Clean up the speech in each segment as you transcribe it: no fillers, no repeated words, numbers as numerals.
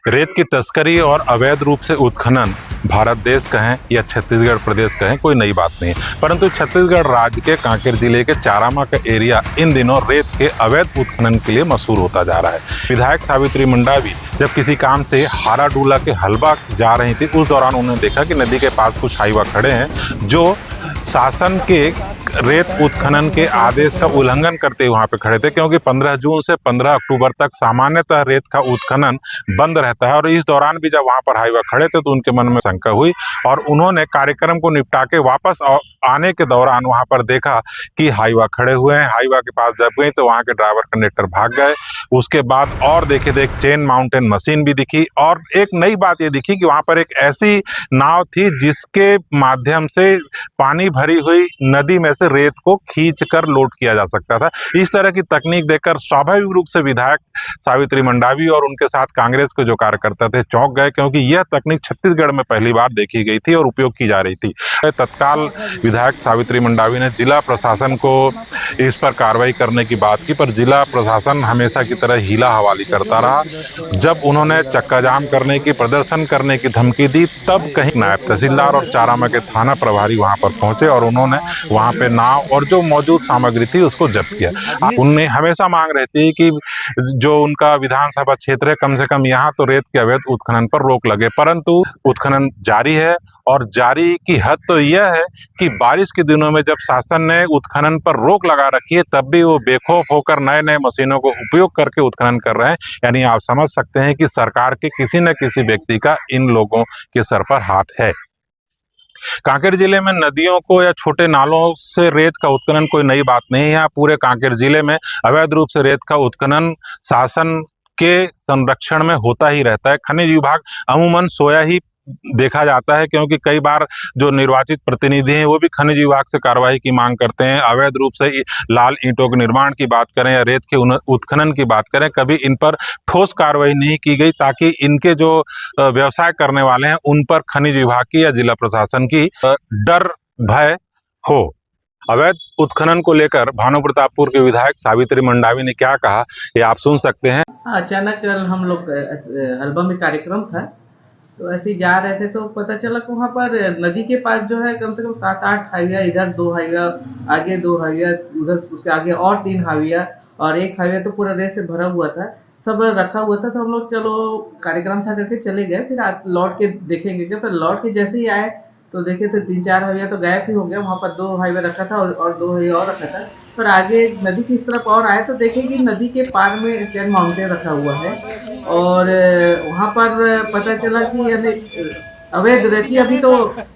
रेत की तस्करी और अवैध रूप से उत्खनन भारत देश कहें या छत्तीसगढ़ प्रदेश कहें कोई नई बात नहीं, परंतु छत्तीसगढ़ राज्य के कांकेर जिले के चारामा का एरिया इन दिनों रेत के अवैध उत्खनन के लिए मशहूर होता जा रहा है। विधायक सावित्री मंडावी जब किसी काम से हाराडूला के हलबा जा रही थी, उस दौरान उन्होंने देखा कि नदी के पास कुछ हाईवा खड़े हैं जो शासन के रेत उत्खनन के आदेश का उल्लंघन करते हुए वहां पे खड़े थे, क्योंकि 15 जून से 15 अक्टूबर तक सामान्यतः रेत का उत्खनन बंद रहता है। और इस दौरान भी जब वहां पर हाईवा खड़े थे तो उनके मन में शंका हुई और उन्होंने कार्यक्रम को निपटा के वापस आने के दौरान वहां पर देखा कि हाईवा खड़े हुए हैं। हाईवा के पास जब गई तो वहां के ड्राइवर कंडक्टर भाग गए। उसके बाद और देखे देख चेन माउंटेन मशीन भी दिखी और एक नई बात ये दिखी कि वहां पर एक ऐसी नाव थी जिसके माध्यम से पानी भरी हुई नदी में से रेत को खींचकर लोड किया जा सकता था। इस तरह की तकनीक देखकर स्वाभाविक रूप से विधायक सावित्री मंडावी और उनके साथ कांग्रेस के जो कार्यकर्ता थे चौंक गए, क्योंकि यह तकनीक छत्तीसगढ़ में पहली बार देखी गई थी और उपयोग की जा रही थी। तत्काल विधायक सावित्री मंडावी ने जिला प्रशासन को इस पर कार्रवाई करने की बात की, पर जिला प्रशासन हमेशा की तरह हीला हवाली करता रहा। जब उन्होंने चक्का जाम करने की, प्रदर्शन करने की धमकी दी, तब कहीं नायब तहसीलदार और चारामा के थाना प्रभारी वहां पर पहुंचे और उन्होंने वहां पे नाव और जो मौजूद सामग्री थी उसको जब्त किया। उनने हमेशा मांग रहती है कि जो उनका विधानसभा क्षेत्र है, कम से कम यहाँ तो रेत के अवैध उत्खनन पर रोक लगे, परंतु उत्खनन जारी है। और जारी की हद तो यह है कि बारिश के दिनों में जब शासन ने उत्खनन पर रोक लगा रखी है, तब भी वो बेखौफ होकर नए नए मशीनों को उपयोग करके उत्खनन कर रहे हैं। यानी आप समझ सकते हैं कि सरकार के किसी न किसी व्यक्ति का इन लोगों के सर पर हाथ है। कांकेर जिले में नदियों को या छोटे नालों से रेत का उत्खनन कोई नई बात नहीं है। यहाँ पूरे कांकेर जिले में अवैध रूप से रेत का उत्खनन शासन के संरक्षण में होता ही रहता है। खनिज विभाग अमूमन सोया ही देखा जाता है, क्योंकि कई बार जो निर्वाचित प्रतिनिधि हैं वो भी खनिज विभाग से कार्रवाई की मांग करते हैं। अवैध रूप से लाल ईंटों के निर्माण की बात करें या रेत के उत्खनन की बात करें, कभी इन पर ठोस कार्रवाई नहीं की गई ताकि इनके जो व्यवसाय करने वाले हैं उन पर खनिज विभाग की या जिला प्रशासन की डर भय हो। अवैध उत्खनन को लेकर भानु प्रतापपुर के विधायक सावित्री मंडावी ने क्या कहा, ये आप सुन सकते हैं। अचानक कल हम लोग हलबा में कार्यक्रम था, तो ऐसे ही जा रहे थे तो पता चला कि वहाँ पर नदी के पास जो है कम से कम 7-8 हाईवा, इधर 2 हाईवा, आगे 2 हाईवा, उधर उसके आगे और 3 हाईवा और एक हाईवा तो पूरा रेत से भरा हुआ था, सब रखा हुआ था। तो हम लोग चलो कार्यक्रम था करके चले गए, फिर लौट के देखेंगे क्या। फिर लौट के जैसे ही आए तो देखे तो 3-4 हाईवा तो गायब ही हो गया। वहाँ पर 2 हाईवा रखा था और 2 हाईवा और रखा था। पर आगे नदी की इस तरफ और आए तो देखें कि नदी के पार में चेन माउंटेन रखा हुआ है और वहाँ पर पता चला कि यानी अवैध रेती अभी तो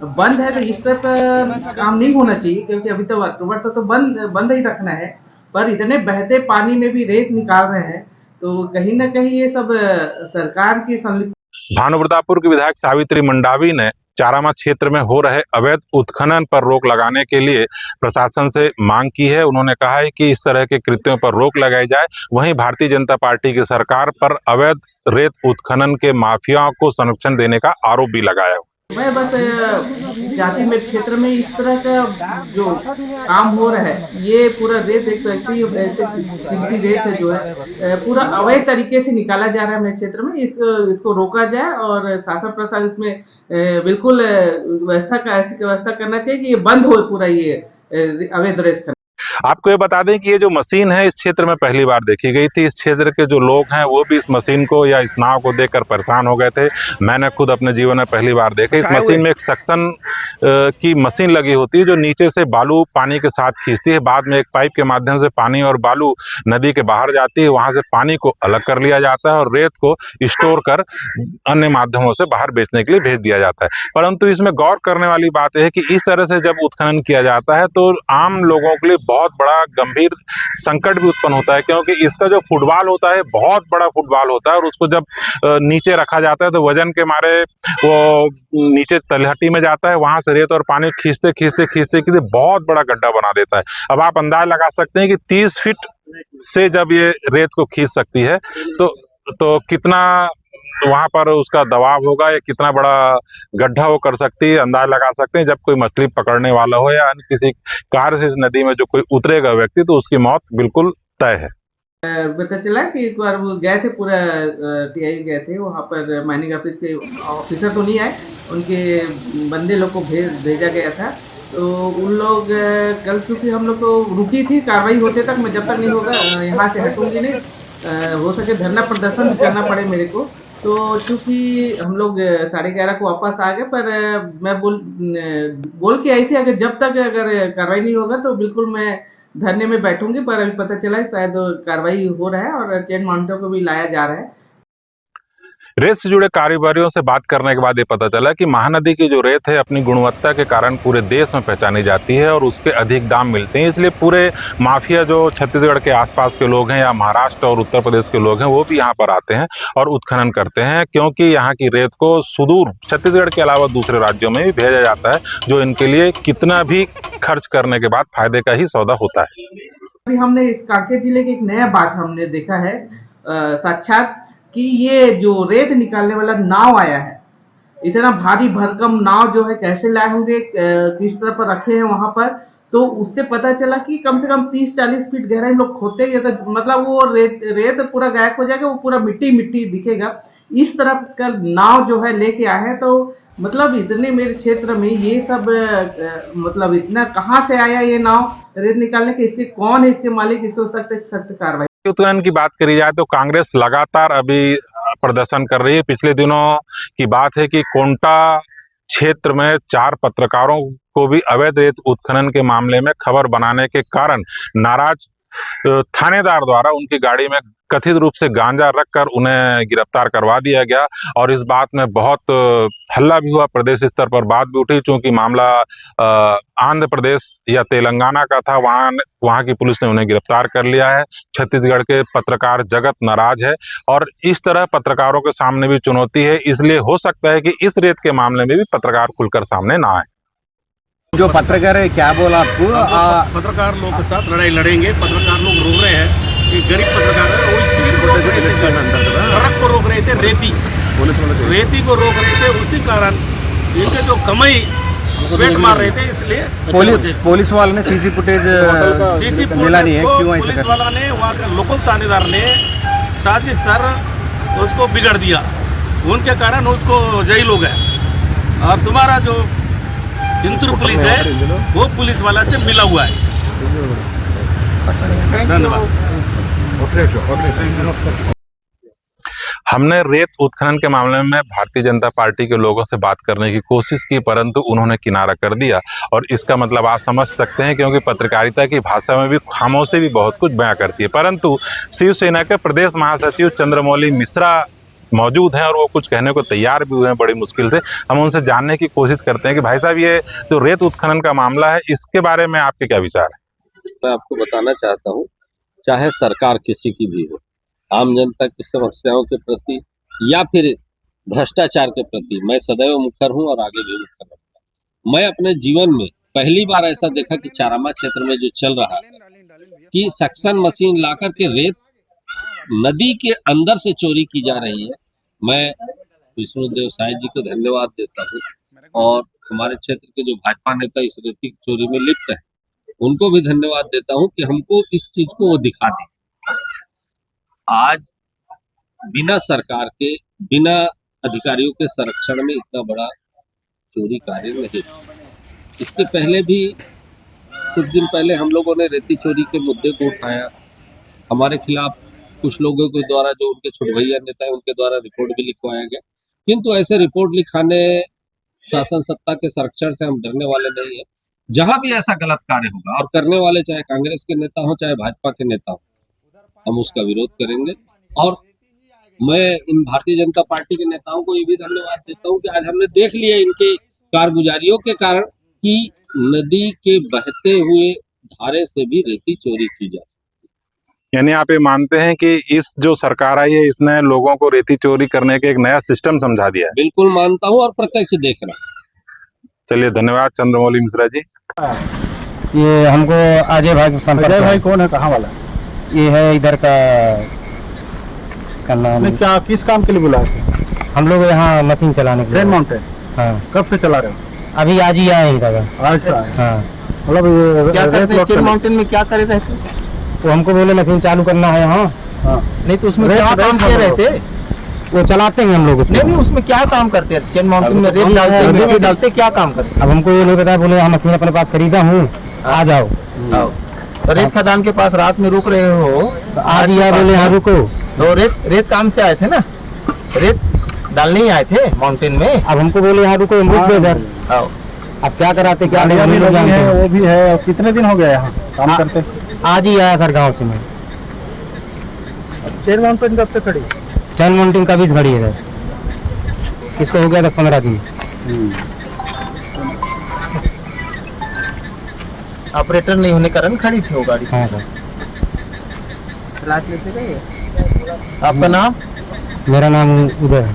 बंद है, तो इस तरफ काम नहीं होना चाहिए, क्योंकि अभी तो अक्टूबर तो बंद ही रखना है। पर इतने बहते पानी में भी रेत निकाल रहे हैं, तो कहीं ना कहीं ये सब सरकार की संलिप्त। भानु प्रतापपुर के विधायक सावित्री मंडावी ने चारामा क्षेत्र में हो रहे अवैध उत्खनन पर रोक लगाने के लिए प्रशासन से मांग की है। उन्होंने कहा है कि इस तरह के कृत्यों पर रोक लगाई जाए। वहीं भारतीय जनता पार्टी की सरकार पर अवैध रेत उत्खनन के माफियाओं को संरक्षण देने का आरोप भी लगाया। मैं बस जाति में क्षेत्र में इस तरह का जो काम हो रहा है, ये पूरा रेत एक तो ऐसे कीमती रेत है जो है पूरा अवैध तरीके से निकाला जा रहा है मेरे क्षेत्र में। इसको रोका जाए और शासन प्रशासन इसमें बिल्कुल ऐसी व्यवस्था करना चाहिए कि ये बंद हो पूरा ये अवैध रेत। आपको ये बता दें कि ये जो मशीन है इस क्षेत्र में पहली बार देखी गई थी। इस क्षेत्र के जो लोग हैं वो भी इस मशीन को या इस नाव को देखकर परेशान हो गए थे। मैंने खुद अपने जीवन में पहली बार देखा। इस मशीन में एक सक्शन की मशीन लगी होती है जो नीचे से बालू पानी के साथ खींचती है। बाद में एक पाइप के माध्यम से पानी और बालू नदी के बाहर जाती है, वहां से पानी को अलग कर लिया जाता है और रेत को स्टोर कर अन्य माध्यमों से बाहर बेचने के लिए भेज दिया जाता है। परंतु इसमें गौर करने वाली बात यह है कि इस तरह से जब उत्खनन किया जाता है तो आम लोगों के लिए बहुत बड़ा गंभीर संकट भी उत्पन्न होता है, क्योंकि इसका जो फुटबॉल होता है बहुत बड़ा फुटबॉल होता है और उसको जब नीचे रखा जाता है तो वजन के मारे वो नीचे तलहटी में जाता है, वहां से रेत और पानी खींचते खींचते खींचते खींचते बहुत बड़ा गड्ढा बना देता है। अब आप अंदाज लगा सकते हैं कि 30 फीट से जब ये रेत को खींच सकती है तो कितना वहां पर उसका दबाव होगा या कितना बड़ा गड्ढा वो कर सकती है, अंदाज लगा सकते हैं। जब कोई मछली पकड़ने वाला हो या किसी कार से इस नदी में जो कोई उतरेगा व्यक्ति तो उसकी मौत बिल्कुल तय है। पता चला कि एक बार वो गए थे, पूरा टीआई गए थे वहाँ पर, माइनिंग ऑफिस के ऑफिसर तो नहीं आए, उनके बंदे लोग को भेजा गया था। तो उन लोग कल क्योंकि हम लोग को रुकी थी कार्रवाई होते तक, मैं जब तक नहीं होगा यहाँ से हटूंगी नहीं, हो सके धरना प्रदर्शन भी करना पड़े मेरे को। तो चूंकि हम लोग 11:30 को वापस आ गए, पर मैं बोल के आई थी अगर जब तक अगर कार्रवाई नहीं होगा तो बिल्कुल मैं धरने में बैठूंगी, पर अभी पता चला है शायद कार्रवाई हो रहा है और चेन माउंटेन को भी लाया जा रहा है। रेत से जुड़े कारोबारियों से बात करने के बाद ये पता चला कि महानदी की जो रेत है अपनी गुणवत्ता के कारण पूरे देश में पहचानी जाती है और उसके अधिक दाम मिलते हैं, इसलिए पूरे माफिया जो छत्तीसगढ़ के आसपास के लोग हैं या महाराष्ट्र और उत्तर प्रदेश के लोग हैं वो भी यहाँ पर आते हैं और उत्खनन करते हैं, क्योंकि यहाँ की रेत को सुदूर छत्तीसगढ़ के अलावा दूसरे राज्यों में भी भेजा जाता है, जो इनके लिए कितना भी खर्च करने के बाद फायदे का ही सौदा होता है। अभी हमने इस कांकेर जिले की एक नया बात हमने देखा है साक्षात, कि ये जो रेत निकालने वाला नाव आया है, इतना भारी भरकम नाव जो है कैसे लाए होंगे, किस तरह पर रखे हैं वहां पर, तो उससे पता चला कि कम से कम 30-40 फीट गहराई हम लोग खोते गए तो मतलब वो रेत पूरा गायब हो जाएगा, वो पूरा मिट्टी मिट्टी दिखेगा। इस तरह का नाव जो है लेके आए हैं, तो मतलब इतने मेरे क्षेत्र में ये सब मतलब इतना कहाँ से आया ये नाव रेत निकालने के, इसके कौन है इसके मालिक, इसको सख्त सख्त कार्रवाई। उत्खनन की बात करी जाए तो कांग्रेस लगातार अभी प्रदर्शन कर रही है। पिछले दिनों की बात है कि कोंटा क्षेत्र में 4 पत्रकारों को भी अवैध रेत उत्खनन के मामले में खबर बनाने के कारण नाराज थानेदार द्वारा उनकी गाड़ी में कथित रूप से गांजा रखकर उन्हें गिरफ्तार करवा दिया गया और इस बात में बहुत हल्ला भी हुआ, प्रदेश स्तर पर बात भी उठी, क्योंकि मामला आंध्र प्रदेश या तेलंगाना का था। वहां की पुलिस ने उन्हें गिरफ्तार कर लिया है। छत्तीसगढ़ के पत्रकार जगत नाराज है और इस तरह पत्रकारों के सामने भी चुनौती है, इसलिए हो सकता है कि इस रेत के मामले में भी पत्रकार खुलकर सामने ना आए। जो पत्रकार है क्या बोला आपको? पत्रकार लोग के साथ लड़ाई लड़ेंगे। पत्रकार लोग रो रहे हैं, ये गरीब पत्रकार है, वो इसलिए रोक रहे थे, सड़क को रोक रहे थे, रेती को रोक रहे थे, उसी कारण इनके जो कमाई पेट मार रहे थे, इसलिए पुलिस वाले ने सीसी फुटेज मिला नहीं है, क्यों ऐसा? पुलिस वाला ने, वहाँ का लोकल थानेदार ने साजिश सर उसको बिगड़ दिया, उनके कारण उसको जेल हो गया। और तुम्हारा जो चिंतूर पुलिस है वो पुलिस वाला से मिला हुआ है। धन्यवाद। हमने रेत उत्खनन के मामले में भारतीय जनता पार्टी के लोगों से बात करने की कोशिश की, परंतु उन्होंने किनारा कर दिया और इसका मतलब आप समझ सकते हैं, क्योंकि पत्रकारिता की भाषा में भी खामोशी भी बहुत कुछ बयां करती है। परंतु शिवसेना के प्रदेश महासचिव चंद्रमौली मिश्रा मौजूद हैं और वो कुछ कहने को तैयार भी हुए हैं बड़ी मुश्किल से। हम उनसे जानने की कोशिश करते हैं कि भाई साहब, ये जो रेत उत्खनन का मामला है इसके बारे में आपके क्या विचार है? मैं आपको बताना चाहता हूँ, चाहे सरकार किसी की भी हो, आम जनता की समस्याओं के प्रति या फिर भ्रष्टाचार के प्रति मैं सदैव मुखर हूँ और आगे भी मुखर रहूंगा। मैं अपने जीवन में पहली बार ऐसा देखा कि चारामा क्षेत्र में जो चल रहा है कि सक्शन मशीन लाकर के रेत नदी के अंदर से चोरी की जा रही है। मैं विष्णुदेव साय जी को धन्यवाद देता हूँ और हमारे क्षेत्र के जो भाजपा नेता इस रेती की चोरी में लिप्त है उनको भी धन्यवाद देता हूँ कि हमको इस चीज को वो दिखा दें। आज बिना सरकार के, बिना अधिकारियों के संरक्षण में इतना बड़ा चोरी कार्य नहीं। इसके पहले भी कुछ दिन पहले हम लोगों ने रेती चोरी के मुद्दे को उठाया, हमारे खिलाफ कुछ लोगों के द्वारा, जो उनके छोटे भैया नेता है, उनके द्वारा रिपोर्ट भी लिखवाया गया। किंतु ऐसे रिपोर्ट लिखाने, शासन सत्ता के संरक्षण से हम डरने वाले नहीं है। जहां भी ऐसा गलत कार्य होगा और करने वाले चाहे कांग्रेस के नेता हो चाहे भाजपा के नेता हो, हम उसका विरोध करेंगे। और मैं इन भारतीय जनता पार्टी के नेताओं को ये भी धन्यवाद देता हूँ कि आज हमने देख लिया इनके कारगुजारियों के कारण कि नदी के बहते हुए धारे से भी रेती चोरी की जा। यानी आप ये मानते हैं कि इस जो सरकार आई है इसने लोगों को रेती चोरी करने के एक नया सिस्टम समझा दिया है? बिल्कुल मानता हूँ और प्रत्यक्ष देख रहा हूँ। चलिए, धन्यवाद चंद्रमौली मिश्रा जी। ये हमको अजय भाई संपर्क। अजय भाई कौन है, कहाँ वाला? ये है इधर का नाम। क्या किस काम के लिए बुलाए थे? हम लोग यहाँ मशीन चलाने के लिए। Chain mountain? हाँ। कब से चला रहे हो? अभी आज ही आए इधर। आज से आए? हाँ। मतलब क्या करते हैं चेन माउंटेन में, क्या करे थे? वो हमको बोले मशीन चालू करना है यहाँ। हाँ। नहीं तो उसमें रेत- क्या काम रेत किए भरो। रहते? वो चलाते हैं हम लोग उसको। नहीं उसमें क्या काम करते हैं? चेन माउंटिंग में रेत हम- डालते हैं, हम- मिट्टी डालते हैं, क्या काम करते अब हमको ये लोग बताया, बोले यहाँ मशीन अपने पास खरीदा हूँ, आ जाओ। हैं? आओ। तो रेत खदान के पास रात में रुक रहे हो तो आज या बोले यहाँ रुको। तो रेत काम से आए थे ना, रेत डालने ही आए थे माउंटेन में। अब हमको बोले यहाँ रुको, हम रुक गए सर। आओ। अब क्या कराते क्या गाड़ियाँ भी हम लोग लगी जानते है, हैं। वो भी है। और कितने दिन हो गया यहाँ काम करते? आज ही आया सर गाँव से मैं। चेन माउंटेन कब से खड़ी? चैन माउंटिंग का 20 घड़ी है सर, इसको हो गया 10-15 दिन। ऑपरेटर नहीं होने के कारण खड़ी थी वो गाड़ी। हाँ सर। क्लास लेते गए। आपका नाम? मेरा नाम उदय है।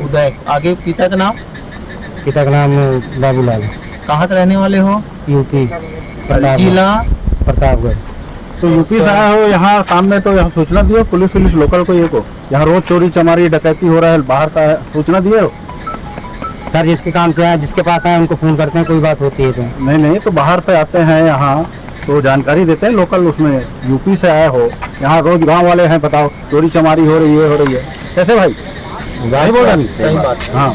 उदय। आगे पिता का नाम? पिता का नाम बाबूलाल, कहाँ के रहने वाले हो? यूपी जिला? प्रतापगढ़। तो यूपी से आए हो यहाँ काम में, तो यहाँ सूचना दियो पुलिस लोकल को? ये को यहाँ रोज चोरी चमारी डकैती हो रहा है, बाहर से आए, सूचना दिए हो? सर जिसके काम से आए, जिसके पास आए उनको फोन करते हैं, कोई बात होती है तो। नहीं तो बाहर से आते हैं यहाँ तो जानकारी देते हैं लोकल। उसमें यूपी से आए हो, यहाँ रोज गांव वाले हैं, बताओ चोरी चमारी हो रही है, कैसे भाई? सही बोल रही? सही बात। हाँ,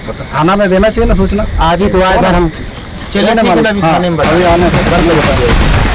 तो थाना में देना चाहिए ना सूचना। आज ही तो आए सर हम। चलिए ठीक है, अभी हाँ, थाने में अभी आने से घर में बता दो।